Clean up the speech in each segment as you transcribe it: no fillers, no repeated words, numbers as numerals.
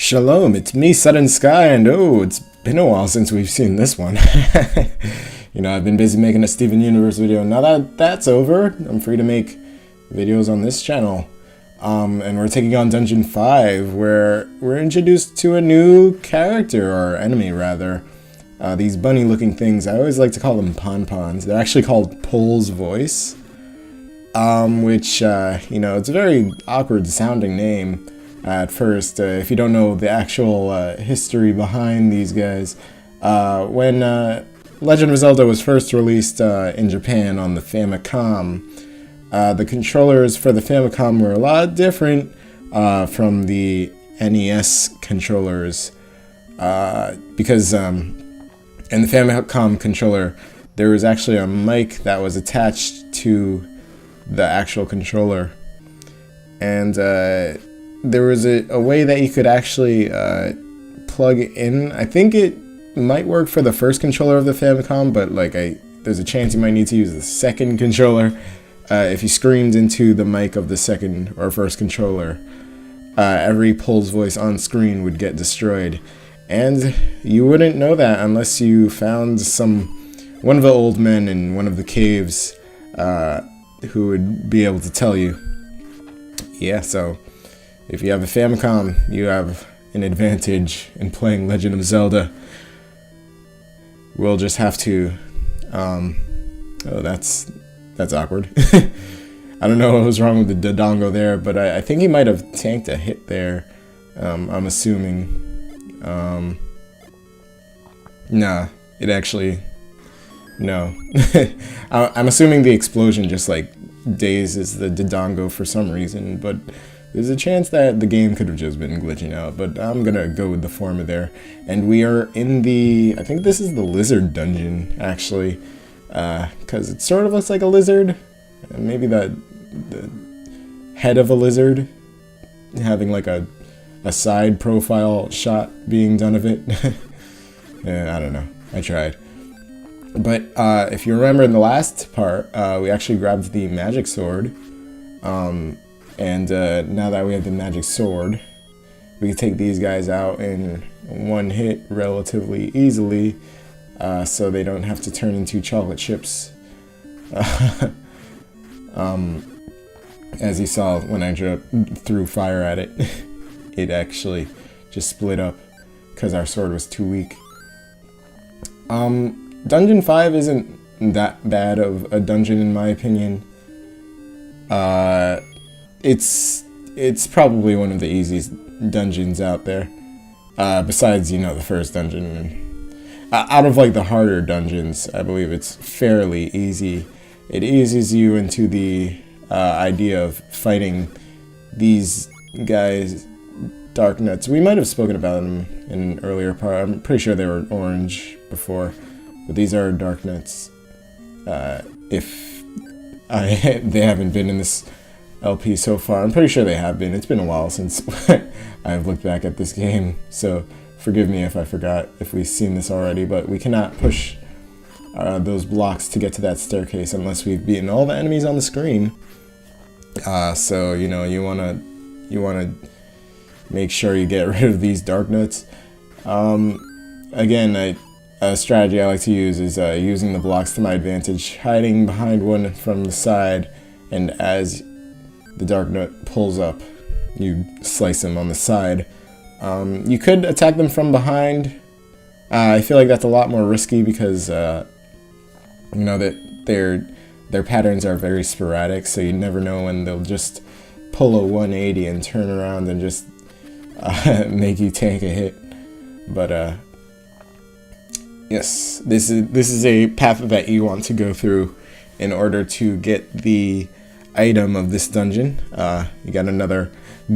Shalom, it's me, Sudden Skye, and oh, it's been a while since we've seen this one. I've been busy making a Steven Universe video. Now that that's over, I'm free to make videos on this channel. And we're taking on Dungeon 5, where we're introduced to a new character, or enemy rather. These bunny-looking things, I always like to call them pon-pons. They're actually called Pole's Voice, which, it's a very awkward-sounding name at first. If you don't know the actual history behind these guys, when Legend of Zelda was first released in Japan on the Famicom, the controllers for the Famicom were a lot different from the NES controllers, because in the Famicom controller there was actually a mic that was attached to the actual controller, and there was a way that you could actually plug in. I think it might work for the first controller of the Famicom, but there's a chance you might need to use the second controller. If you screamed into the mic of the second or first controller, every Pole's Voice on screen would get destroyed. And you wouldn't know that unless you found one of the old men in one of the caves who would be able to tell you. Yeah, so if you have a Famicom, you have an advantage in playing Legend of Zelda. We'll just have to, oh, that's awkward. I don't know what was wrong with the Dodongo there, but I think he might have tanked a hit there, I'm assuming. Nah, it actually, no. I'm assuming the explosion just dazes the Dodongo for some reason, but there's a chance that the game could have just been glitching out, but I'm gonna go with the former there. And we are in I think this is the lizard dungeon, actually, because it sort of looks like a lizard. Maybe the head of a lizard having a side profile shot being done of it. Yeah, I don't know. I tried. But if you remember in the last part, we actually grabbed the magic sword. And now that we have the magic sword, we can take these guys out in one hit relatively easily, so they don't have to turn into chocolate chips. As you saw when I threw fire at it, it actually just split up because our sword was too weak. Dungeon 5 isn't that bad of a dungeon in my opinion. It's probably one of the easiest dungeons out there, besides, the first dungeon. Out of the harder dungeons, I believe it's fairly easy. It eases you into the idea of fighting these guys, Dark Nuts. We might have spoken about them in an earlier part. I'm pretty sure they were orange before, but these are Dark Nuts. If they haven't been in this LP so far. I'm pretty sure they have been. It's been a while since I've looked back at this game, so forgive me if I forgot if we've seen this already, but we cannot push those blocks to get to that staircase unless we've beaten all the enemies on the screen. So, you wanna make sure you get rid of these Dark Nuts. Again, a strategy I like to use is using the blocks to my advantage, hiding behind one from the side, and as the Dark Nut pulls up, you slice him on the side. You could attack them from behind. I feel like that's a lot more risky because that their patterns are very sporadic, so you never know when they'll just pull a 180 and turn around and just make you tank a hit. But yes, this is a path that you want to go through in order to get the item of this dungeon. You got another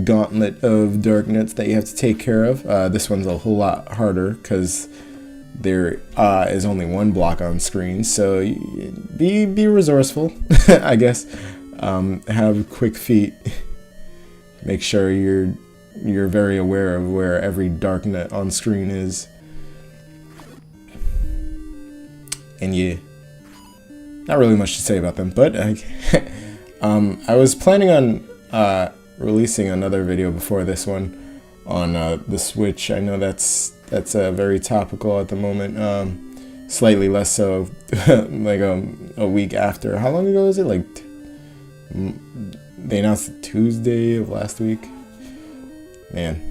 gauntlet of Dark Nuts that you have to take care of. This one's a whole lot harder because there is only one block on screen, so be resourceful. I guess. Have quick feet. Make sure you're very aware of where every Dark Nut on screen is, and not really much to say about them, but I was planning on releasing another video before this one, on the Switch. I know that's very topical at the moment. Slightly less so, like a week after. How long ago is it? Like they announced it Tuesday of last week. Man,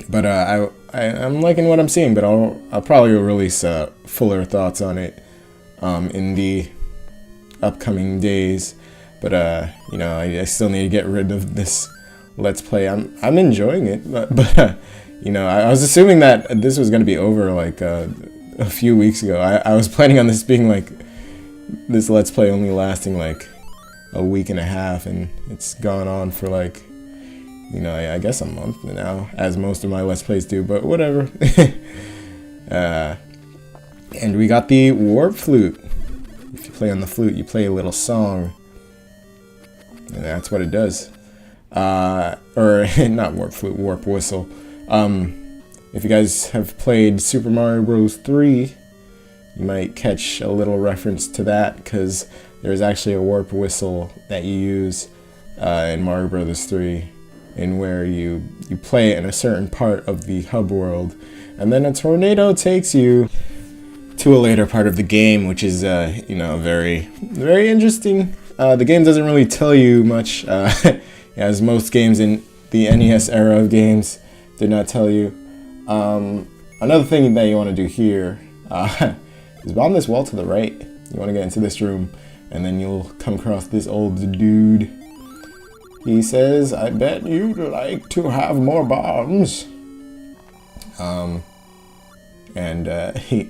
but I'm liking what I'm seeing. But I'll probably release fuller thoughts on it in the upcoming days. But you know, I still need to get rid of this Let's Play. I'm enjoying it, but you know, I was assuming that this was gonna be over like a few weeks ago. I was planning on this being like this Let's Play only lasting like a week and a half, and it's gone on for like, you know, I guess a month now, as most of my Let's Plays do, but whatever. And we got the warp flute. If you play on the flute, you play a little song, and that's what it does. Or not warp flute, warp whistle. If you guys have played Super Mario Bros. 3, you might catch a little reference to that, because there's actually a warp whistle that you use in Mario Bros. 3, in where you play it in a certain part of the hub world, and then a tornado takes you to a later part of the game, which is you know, very, very interesting. The game doesn't really tell you much, as most games in the NES era of games did not tell you. Another thing that you want to do here is bomb this wall to the right. You want to get into this room, and then you'll come across this old dude. He says, "I bet you'd like to have more bombs." He,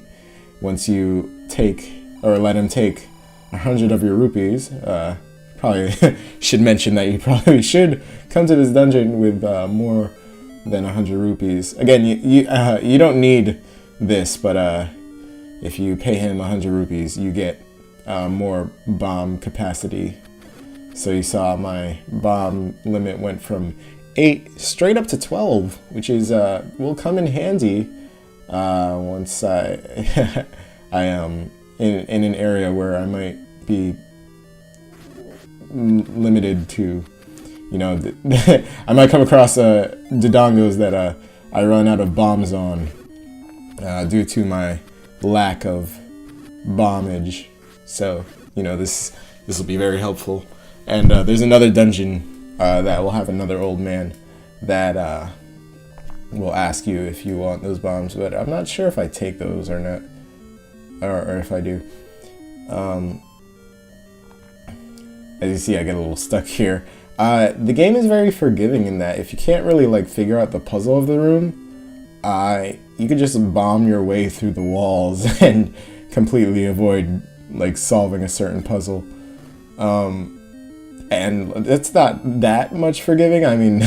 once you take, or let him take 100 of your rupees, probably should mention that you probably should come to this dungeon with more than 100 rupees. Again, you don't need this, but if you pay him 100 rupees, you get more bomb capacity. So you saw my bomb limit went from 8 straight up to 12, which is will come in handy once I am in an area where I might be limited to, you know, I might come across dodongos that I run out of bombs on due to my lack of bombage. So, you know, this will be very helpful. And there's another dungeon that will have another old man that will ask you if you want those bombs, but I'm not sure if I take those or not, or if I do. As you see, I get a little stuck here. The game is very forgiving in that if you can't really like figure out the puzzle of the room, you could just bomb your way through the walls and completely avoid like solving a certain puzzle. And it's not that much forgiving. I mean,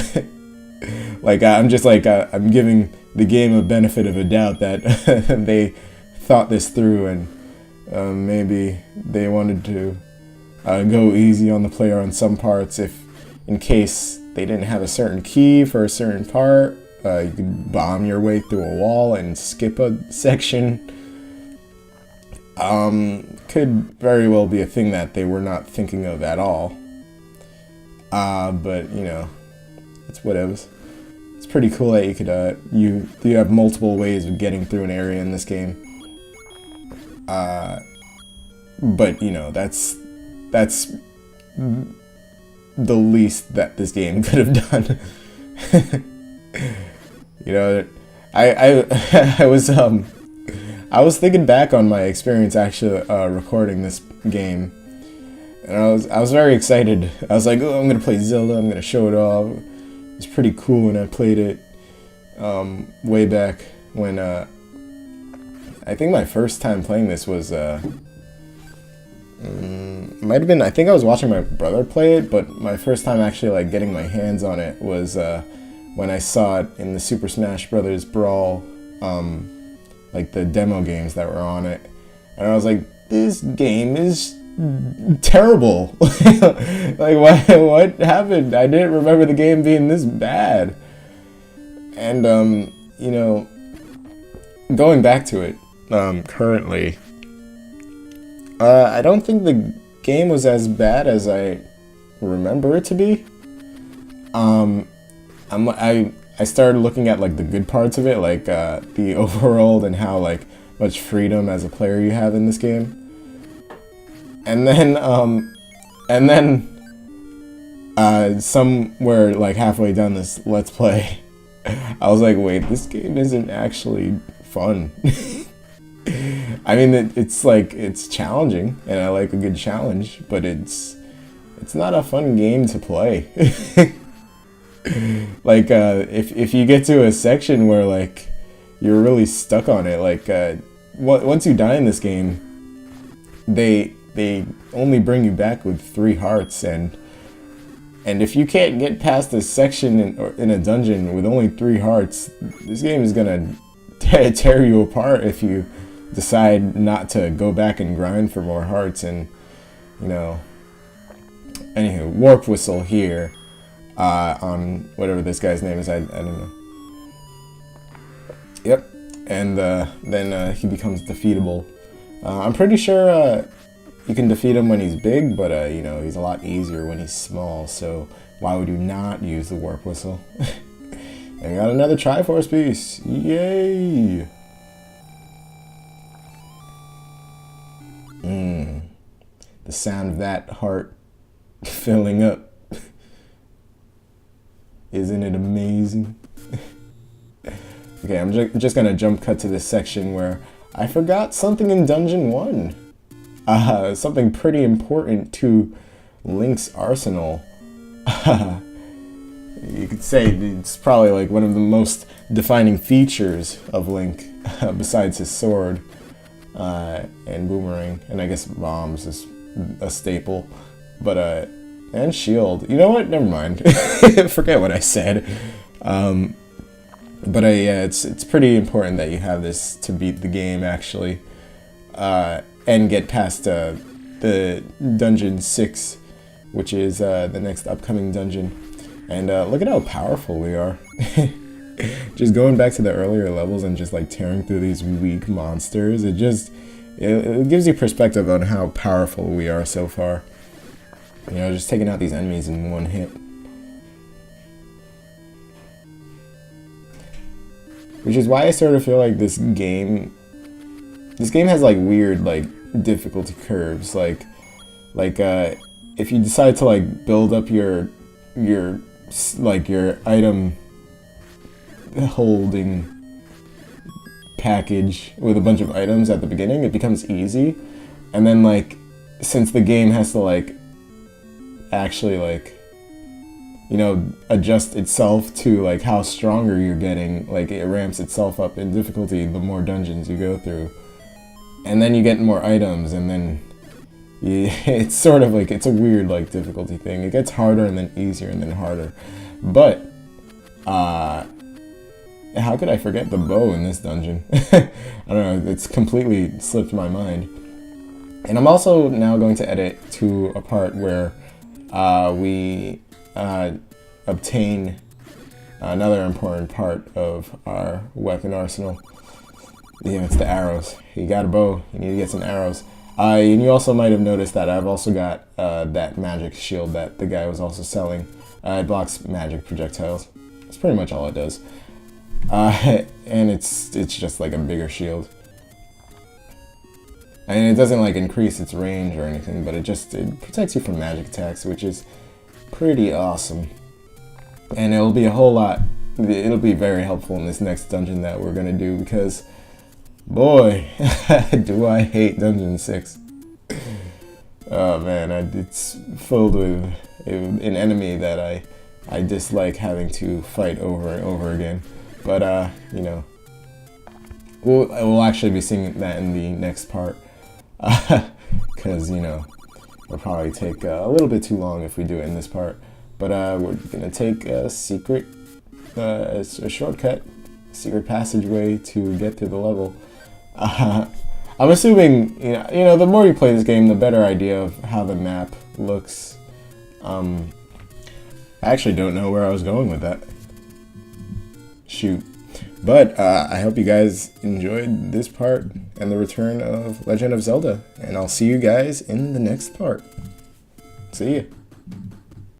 like I'm just like I'm giving the game a benefit of a doubt that they thought this through, and maybe they wanted to go easy on the player on some parts, if in case they didn't have a certain key for a certain part. You could bomb your way through a wall and skip a section. Could very well be a thing that they were not thinking of at all. But you know, it's whatevers. It's pretty cool that you could you have multiple ways of getting through an area in this game. But you know, that's the least that this game could have done. You know, I was thinking back on my experience actually recording this game, and I was very excited. I was like, oh, I'm gonna play Zelda. I'm gonna show it off. It was pretty cool when I played it way back when I think my first time playing this was might have been, I think I was watching my brother play it, but my first time actually like getting my hands on it was when I saw it in the Super Smash Bros. Brawl, like the demo games that were on it, and I was like, this game is terrible. Like what happened? I didn't remember the game being this bad. And you know, going back to it currently, I don't think the game was as bad as I remember it to be. I I started looking at like the good parts of it, like the overworld and how like much freedom as a player you have in this game. And then somewhere like halfway down this Let's Play, I was like, wait, this game isn't actually fun. I mean, it's challenging, and I like a good challenge, but it's not a fun game to play. Like, if you get to a section where like you're really stuck on it, like once you die in this game, they only bring you back with 3 hearts, and if you can't get past this section in a dungeon with only 3 hearts, this game is gonna tear you apart if you decide not to go back and grind for more hearts. And you know, anywho, warp whistle here on whatever this guy's name is. I don't know. Yep, and then he becomes defeatable. I'm pretty sure you can defeat him when he's big, but you know, he's a lot easier when he's small, so why would you not use the warp whistle? And we got another Triforce piece! Yay! The sound of that heart filling up. Isn't it amazing? Okay, I'm just gonna jump cut to this section where I forgot something in Dungeon 1. Something pretty important to Link's arsenal. You could say it's probably like one of the most defining features of Link, besides his sword and boomerang, and I guess bombs is a staple, but and shield. You know what? Never mind. Forget what I said. But yeah, it's pretty important that you have this to beat the game actually, and get past the dungeon 6, which is the next upcoming dungeon. And look at how powerful we are. Just going back to the earlier levels and just like tearing through these weak monsters, it gives you perspective on how powerful we are so far. You know, just taking out these enemies in one hit. Which is why I sort of feel like this game has like weird like difficulty curves. Like if you decide to like build up your item holding package with a bunch of items at the beginning, it becomes easy, and then like since the game has to like actually like, you know, adjust itself to like how stronger you're getting, like it ramps itself up in difficulty the more dungeons you go through, and then you get more items, and then it's sort of like, it's a weird like difficulty thing. It gets harder and then easier and then harder. But how could I forget the bow in this dungeon? I don't know, it's completely slipped my mind. And I'm also now going to edit to a part where we obtain another important part of our weapon arsenal. Yeah, it's the arrows. You got a bow, you need to get some arrows. And you also might have noticed that I've also got that magic shield that the guy was also selling. It blocks magic projectiles. That's pretty much all it does. And it's just like a bigger shield. And it doesn't like increase its range or anything, but it protects you from magic attacks, which is pretty awesome. And it'll be very helpful in this next dungeon that we're gonna do, because boy, do I hate Dungeon 6. Oh man, it's filled with an enemy that I dislike having to fight over and over again. But you know, we'll actually be seeing that in the next part. Because, you know, it'll probably take a little bit too long if we do it in this part. But we're gonna take a secret, a shortcut, secret passageway to get through the level. I'm assuming, you know, the more you play this game, the better idea of how the map looks. I actually don't know where I was going with that. Shoot. But I hope you guys enjoyed this part and the return of Legend of Zelda. And I'll see you guys in the next part. See ya.